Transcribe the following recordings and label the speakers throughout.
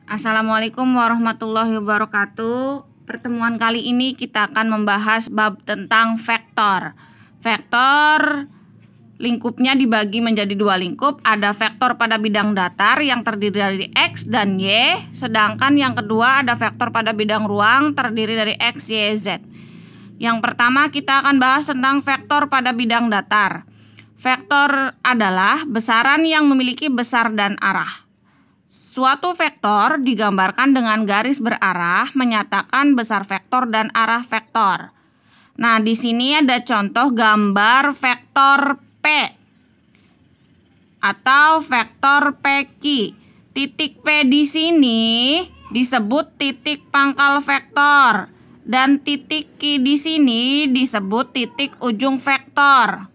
Speaker 1: Assalamualaikum warahmatullahi wabarakatuh. Pertemuan kali ini kita akan membahas bab tentang vektor. Vektor lingkupnya dibagi menjadi dua lingkup. Ada vektor pada bidang datar yang terdiri dari X dan Y. Sedangkan yang kedua ada vektor pada bidang ruang terdiri dari X, Y, Z. Yang pertama kita akan bahas tentang vektor pada bidang datar. Vektor adalah besaran yang memiliki besar dan arah. Suatu vektor digambarkan dengan garis berarah menyatakan besar vektor dan arah vektor. Nah, di sini ada contoh gambar vektor P atau vektor PQ. Titik P di sini disebut titik pangkal vektor dan titik Q di sini disebut titik ujung vektor.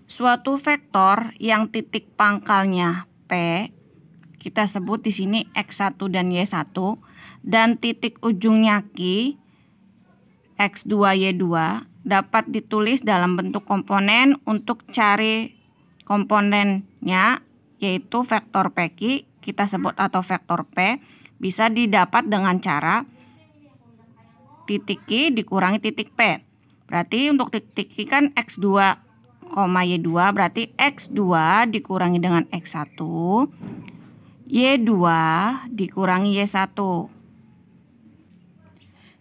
Speaker 1: Suatu vektor yang titik pangkalnya P kita sebut di sini X1 dan Y1 dan titik ujungnya Q X2 Y2 dapat ditulis dalam bentuk komponen. Untuk cari komponennya yaitu vektor PQ kita sebut atau vektor P bisa didapat dengan cara titik Q dikurangi titik P. Berarti untuk titik Q kan X2, Y2 berarti X2 dikurangi dengan X1 Y2 dikurangi Y1.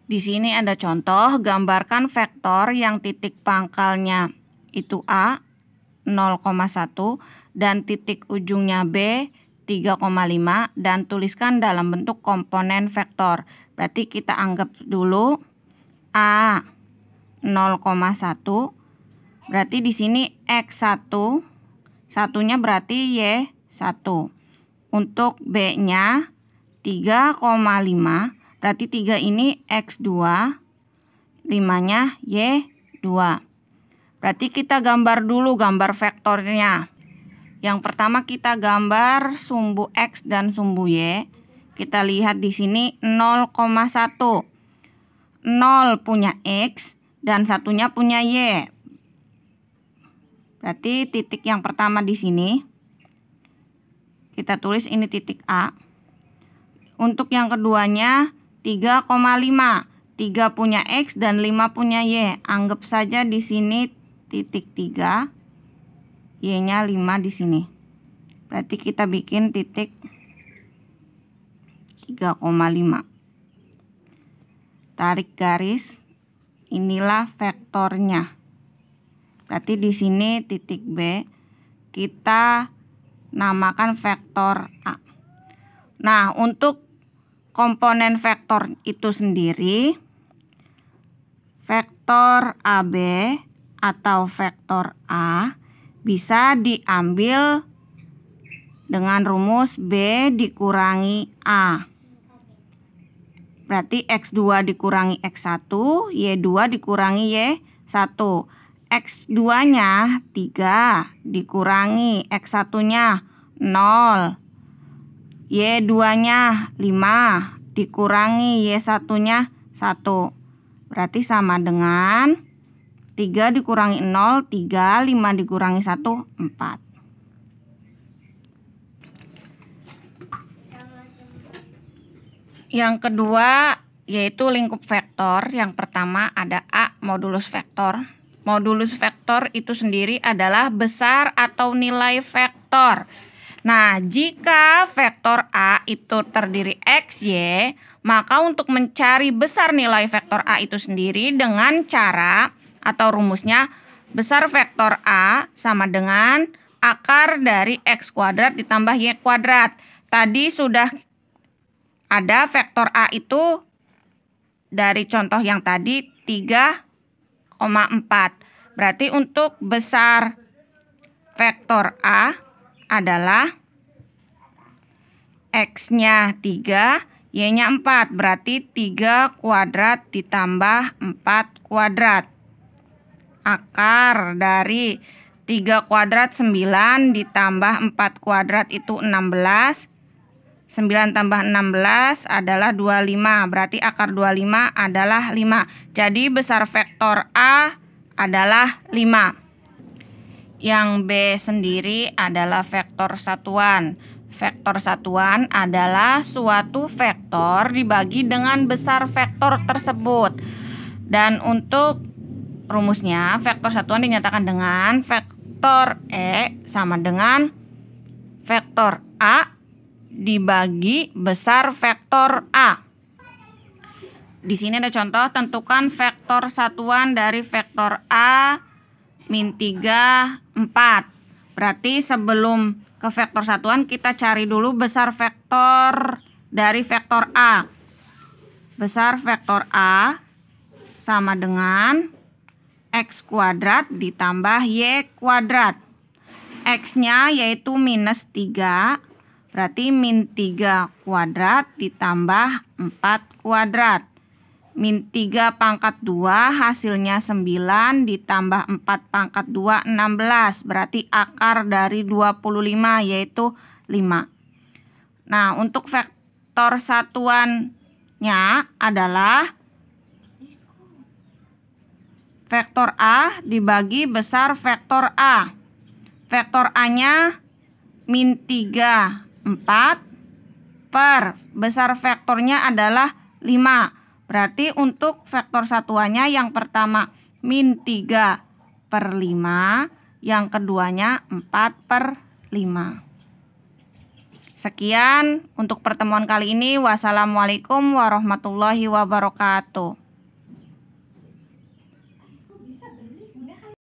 Speaker 1: Di sini ada contoh, gambarkan vektor yang titik pangkalnya itu A 0,1 dan titik ujungnya B 3,5 dan tuliskan dalam bentuk komponen vektor. Berarti kita anggap dulu A 0,1 berarti di sini X1 satunya berarti Y1. Untuk B-nya 3,5 berarti 3 ini X2, 5-nya Y2. Berarti kita gambar dulu gambar vektornya. Yang pertama kita gambar sumbu X dan sumbu Y. Kita lihat di sini 0,1. 0 punya X dan satunya punya Y. Berarti titik yang pertama di sini kita tulis ini titik A. Untuk yang keduanya 3,5. 3 punya X dan 5 punya Y. Anggap saja di sini titik 3. Y-nya 5 di sini. Berarti kita bikin titik 3,5. Tarik garis. Inilah vektornya. Berarti di sini titik B kita namakan vektor A. Nah, untuk komponen vektor itu sendiri, vektor AB atau vektor A bisa diambil dengan rumus B dikurangi A. Berarti X2 dikurangi X1, Y2 dikurangi Y1. X2-nya 3 dikurangi X1-nya 0. Y2-nya 5 dikurangi Y1-nya 1. Berarti sama dengan 3 dikurangi 0, 3, 5 dikurangi 1, 4. Yang kedua yaitu lingkup vektor. Yang pertama ada A modulus vektor. Modulus vektor itu sendiri adalah besar atau nilai vektor. Nah, jika vektor A itu terdiri X, Y, maka untuk mencari besar nilai vektor A itu sendiri dengan cara atau rumusnya besar vektor A sama dengan akar dari X kuadrat ditambah Y kuadrat. Tadi sudah ada vektor A itu dari contoh yang tadi 3,4. Berarti untuk besar vektor A adalah X-nya 3, Y-nya 4. Berarti 3 kuadrat ditambah 4 kuadrat. Akar dari 3 kuadrat 9 ditambah 4 kuadrat itu 16. 9 tambah 16 adalah 25. Berarti akar 25 adalah 5. Jadi besar vektor A adalah 5. Yang B sendiri adalah vektor satuan. Vektor satuan adalah suatu vektor dibagi dengan besar vektor tersebut. Dan untuk rumusnya, vektor satuan dinyatakan dengan vektor E sama dengan vektor A dibagi besar vektor A. Di sini ada contoh, tentukan vektor satuan dari vektor A min 3, 4. Berarti sebelum ke vektor satuan kita cari dulu besar vektor dari vektor A. Besar vektor A sama dengan X kuadrat ditambah Y kuadrat. X-nya yaitu minus 3, berarti min 3 kuadrat ditambah 4 kuadrat. Min 3 pangkat 2 hasilnya 9 ditambah 4 pangkat 2 16, berarti akar dari 25 yaitu 5. Nah, untuk vektor satuannya adalah vektor A dibagi besar vektor A. Vektor A-nya min 3, 4 per besar vektornya adalah 5. Berarti untuk vektor satuannya yang pertama min 3 per 5, yang keduanya 4 per 5. Sekian untuk pertemuan kali ini. Wassalamualaikum warahmatullahi wabarakatuh.